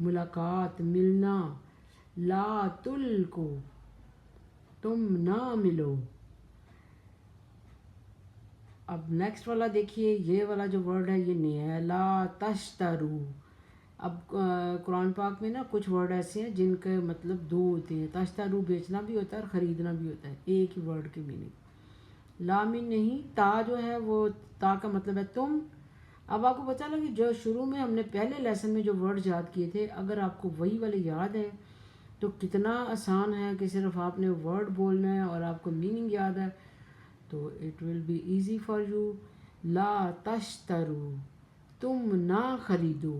ملاقات ملنا، لا تلقو تم نہ ملو۔ اب نیکسٹ والا دیکھیے، یہ والا جو ورڈ ہے یہ نیا ہے، لا تشترو۔ اب قرآن پاک میں نا کچھ ورڈ ایسے ہیں جن کے مطلب دو ہوتے ہیں، تشترو بیچنا بھی ہوتا ہے اور خریدنا بھی ہوتا ہے، ایک ہی ورڈ کی میننگ۔ لامن نہیں، تا جو ہے وہ تا کا مطلب ہے تم۔ اب آپ کو پتہ لگا کہ جو شروع میں ہم نے پہلے لیسن میں جو ورڈ یاد کیے تھے، اگر آپ کو وہی والے یاد ہیں تو کتنا آسان ہے کہ صرف آپ نے ورڈ بولنا ہے اور آپ کو میننگ یاد ہے تو it will be easy for you. لا تشترو تم نہ خریدو۔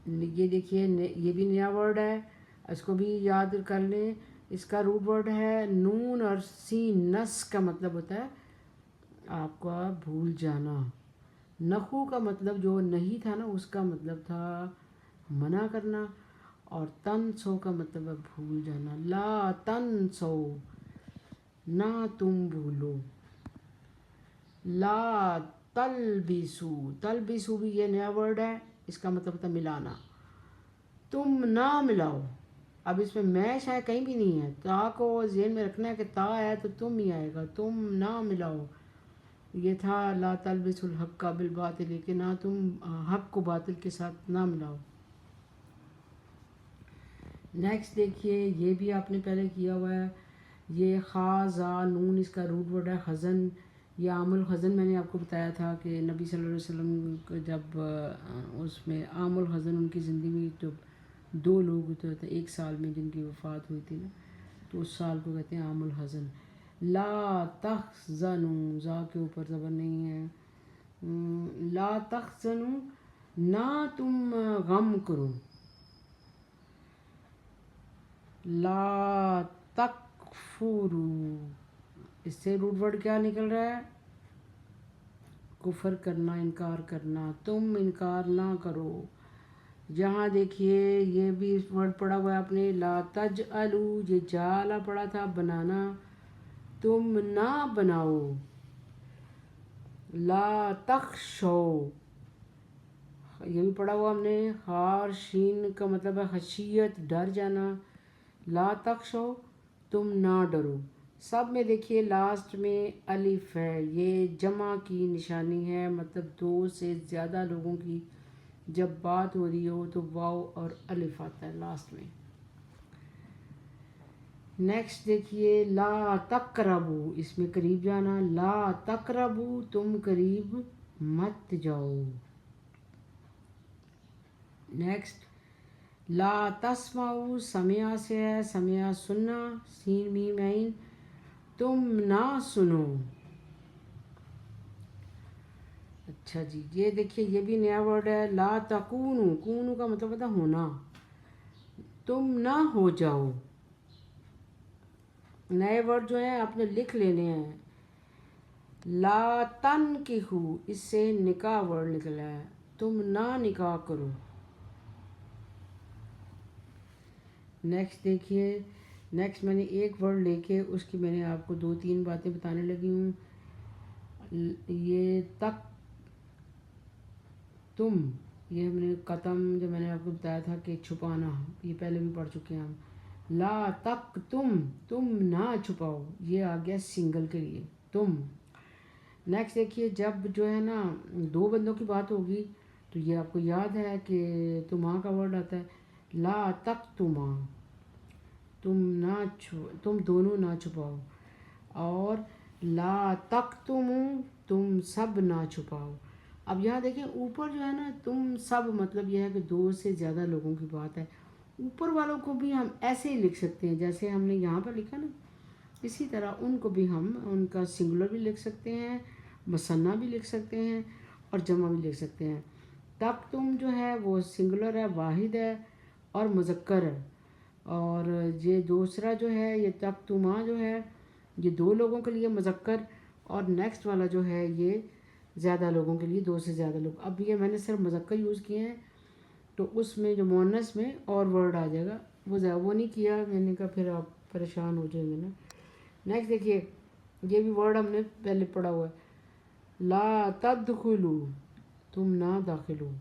یہ دیکھیے یہ بھی نیا ورڈ ہے، اس کو بھی یاد کر لیں۔ اس کا روٹ ورڈ ہے نون اور سین، نس کا مطلب ہوتا ہے آپ کا بھول جانا۔ نخو کا مطلب جو نہیں تھا نا، اس کا مطلب تھا منع کرنا، اور تنسو کا مطلب ہے بھول جانا۔ لا تنسو نہ تم بھولو۔ لا تلبسو، تلبسو بھی یہ نیا ورڈ ہے، اس کا مطلب ہوتا ہے ملانا، تم نہ ملاؤ۔ اب اس میں میش ہے کہیں بھی نہیں ہے، تا کو ذہن میں رکھنا ہے کہ تا ہے تو تم ہی آئے گا، تم نہ ملاؤ۔ یہ تھا لا تلبسوا الحق بالباطل، کہ نہ تم حق کو باطل کے ساتھ نہ ملاؤ۔ نیکسٹ دیکھیے، یہ بھی آپ نے پہلے کیا ہوا ہے، یہ خا زا نون، اس کا روٹ ورڈ ہے خزن۔ یہ عام الخزن میں نے آپ کو بتایا تھا کہ نبی صلی اللہ علیہ وسلم کو جب اس میں عام الخزن ان کی زندگی میں جو دو لوگ ہوتے تھے ایک سال میں جن کی وفات ہوئی تھی نا، تو اس سال کو کہتے ہیں عام الحزن۔ لا تحزنوا، زا کے اوپر زبر نہیں ہے، لا تحزنوا نہ تم غم کرو۔ لا تکفروا، اس سے روٹ ورڈ کیا نکل رہا ہے؟ کفر کرنا، انکار کرنا، تم انکار نہ کرو۔ یہاں دیکھیے یہ بھی ورڈ پڑھا ہوا ہے آپ نے، لا تجعلوا، یہ جالا پڑھا تھا بنانا، تم نہ بناؤ۔ لا تخشوا، یہ بھی پڑھا ہوا ہم نے، خار شین کا مطلب ہے خشیت، ڈر جانا۔ لا تخشوا تم نہ ڈرو۔ سب میں دیکھیے لاسٹ میں الف ہے، یہ جمع کی نشانی ہے، مطلب دو سے زیادہ لوگوں کی جب بات ہو رہی ہو تو واو اور الف آتا ہے لاسٹ میں۔ نیکسٹ دیکھیے لا تقربوا، اس میں قریب جانا، لا تقربوا تم قریب مت جاؤ۔ نیکسٹ لا تسمعوا، سمع سے ہے، سمع سننا، سین میم عین، تم نہ سنو۔ اچھا جی، یہ دیکھیے یہ بھی نیا ورڈ ہے، لا تکونوا، کونوا کا مطلب ہوتا ہے ہونا، تم نہ ہو جاؤ۔ نئے ورڈ جو ہیں آپ نے لکھ لینے ہیں۔ لا تنکحوا، اس سے نکاح ورڈ نکلا ہے، تم نہ نکاح کرو۔ نیکسٹ دیکھیے، نیکسٹ میں نے ایک ورڈ لے کے اس کی میں نے آپ کو 2-3 باتیں بتانے لگی ہوں۔ یہ تک تم، یہ ہم نے قتم جو میں نے آپ کو بتایا تھا کہ چھپانا، یہ پہلے بھی پڑھ چکے ہیں ہم۔ لا تک تم نہ چھپاؤ، یہ آ گیا سنگل کے لیے تم۔ نیکسٹ دیکھیے، جب جو ہے نا دو بندوں کی بات ہوگی تو یہ آپ کو یاد ہے کہ تمہاں کا ورڈ آتا ہے، لا تک تم دونوں نہ چھپاؤ، اور لا تکتموا تم سب نہ چھپاؤ۔ اب یہاں دیکھیں اوپر جو ہے نا تم سب، مطلب یہ ہے کہ دو سے زیادہ لوگوں کی بات ہے، اوپر والوں کو بھی ہم ایسے ہی لکھ سکتے ہیں جیسے ہم نے یہاں پر لکھا نا، اسی طرح ان کو بھی ہم ان کا سنگولر بھی لکھ سکتے ہیں، مثنیٰ بھی لکھ سکتے ہیں اور جمع بھی لکھ سکتے ہیں۔ تک تم جو ہے وہ سنگولر ہے، واحد ہے اور مذکر ہے، اور یہ دوسرا جو ہے یہ تک تما جو ہے یہ دو لوگوں کے لیے مذکر، اور نیکسٹ والا جو ہے یہ زیادہ لوگوں کے لیے، دو سے زیادہ لوگ۔ اب یہ میں نے صرف مذکر یوز کیے ہیں تو اس میں جو مؤنث میں اور ورڈ آ جائے گا، وہ نہیں کیا میں نے کہا پھر آپ پریشان ہو جائیں گے نا۔ نیکسٹ دیکھیے، یہ بھی ورڈ ہم نے پہلے پڑھا ہوا ہے، لا تدخلوا تم نہ داخل ہو۔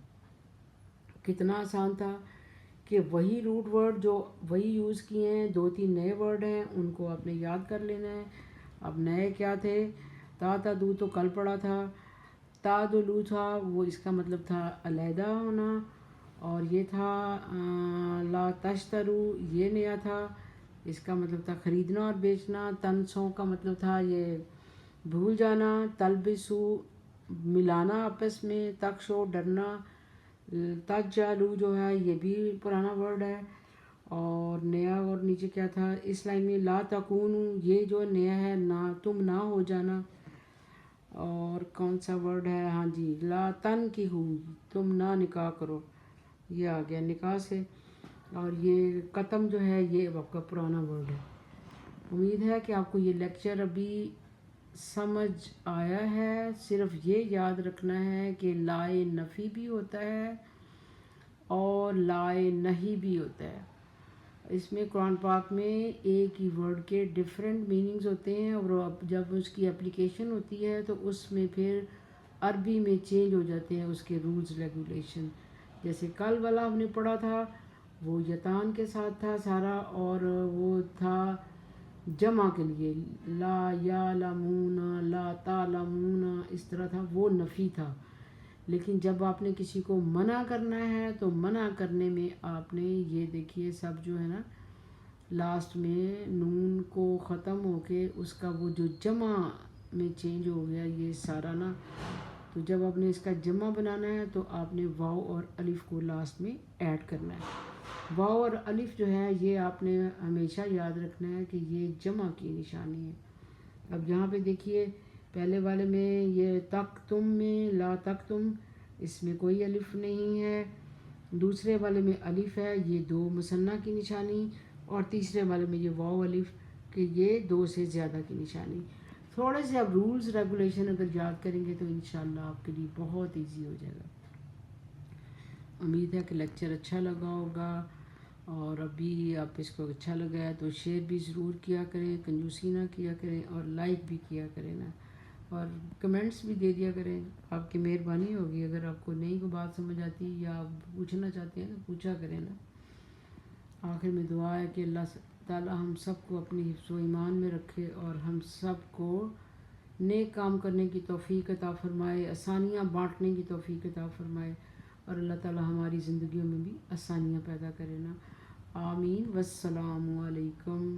کتنا آسان تھا کہ وہی روٹ ورڈ جو وہی یوز کیے ہیں، 2-3 نئے ورڈ ہیں، ان کو آپ نے یاد کر لینا ہے۔ اب نئے کیا تھے؟ تا تا دو تو کل پڑھا تھا، تا دو لو تھا، وہ اس کا مطلب تھا علیحدہ ہونا، اور یہ تھا لا تشترو، یہ نیا تھا، اس کا مطلب تھا خریدنا اور بیچنا۔ تنسوں کا مطلب تھا یہ بھول جانا۔ تلبسو ملانا آپس میں۔ تخشو ڈرنا۔ تجالو جو ہے یہ بھی پرانا ورڈ ہے، اور نیا اور نیچے کیا تھا اس لائن میں؟ لا تکونو، یہ جو نیا ہے نہ تم نہ ہو جانا۔ اور کون سا ورڈ ہے؟ ہاں جی، لا تنکحو، تم نہ نکاح کرو، یہ آ گیا نکاح سے۔ اور یہ قتم جو ہے یہ آپ کا پرانا ورڈ ہے۔ امید ہے کہ آپ کو یہ لیکچر ابھی سمجھ آیا ہے۔ صرف یہ یاد رکھنا ہے کہ لائے نفی بھی ہوتا ہے اور لائے نہیں بھی ہوتا ہے۔ اس میں قرآن پاک میں ایک ہی ورڈ کے ڈیفرنٹ میننگز ہوتے ہیں، اور جب اس کی اپلیکیشن ہوتی ہے تو اس میں پھر عربی میں چینج ہو جاتے ہیں اس کے رولز ریگولیشن۔ جیسے کل والا ہم نے پڑھا تھا وہ یتان کے ساتھ تھا سارا، اور وہ تھا جمع کے لیے، لا یعلمون لا تعلمون، اس طرح تھا، وہ نفی تھا۔ لیکن جب آپ نے کسی کو منع کرنا ہے تو منع کرنے میں آپ نے یہ دیکھیے سب جو ہے نا لاسٹ میں نون کو ختم ہو کے اس کا وہ جو جمع میں چینج ہو گیا یہ سارا نا، تو جب آپ نے اس کا جمع بنانا ہے تو آپ نے واو اور الف کو لاسٹ میں ایڈ کرنا ہے۔ واو اور الف جو ہے یہ آپ نے ہمیشہ یاد رکھنا ہے کہ یہ جمع کی نشانی ہے۔ اب یہاں پہ دیکھیے پہلے والے میں یہ تک تم میں لا تک تم، اس میں کوئی الف نہیں ہے۔ دوسرے والے میں الف ہے، یہ 2 مثنیٰ کی نشانی، اور تیسرے والے میں یہ واو الف کہ یہ 2 سے زیادہ کی نشانی۔ تھوڑے سے اب رولز ریگولیشن اگر یاد کریں گے تو انشاءاللہ آپ کے لیے بہت ایزی ہو جائے گا۔ امید ہے کہ لیکچر اچھا لگا ہوگا، اور ابھی آپ اس کو اچھا لگا ہے تو شیئر بھی ضرور کیا کریں، کنجوسی نہ کیا کریں، اور لائک بھی کیا کریں نا، اور کمنٹس بھی دے دیا کریں، آپ کی مہربانی ہوگی۔ اگر آپ کو نہیں کوئی بات سمجھ آتی یا آپ پوچھنا چاہتے ہیں تو پوچھا کریں نا۔ آخر میں دعا ہے کہ اللہ تعالیٰ ہم سب کو اپنی حفظ و ایمان میں رکھے، اور ہم سب کو نیک کام کرنے کی توفیق عطا فرمائے، آسانیاں بانٹنے کی توفیق عطا فرمائے، اور اللہ تعالیٰ ہماری زندگیوں میں بھی آسانیاں پیدا کرے نا۔ آمین۔ والسلام علیکم۔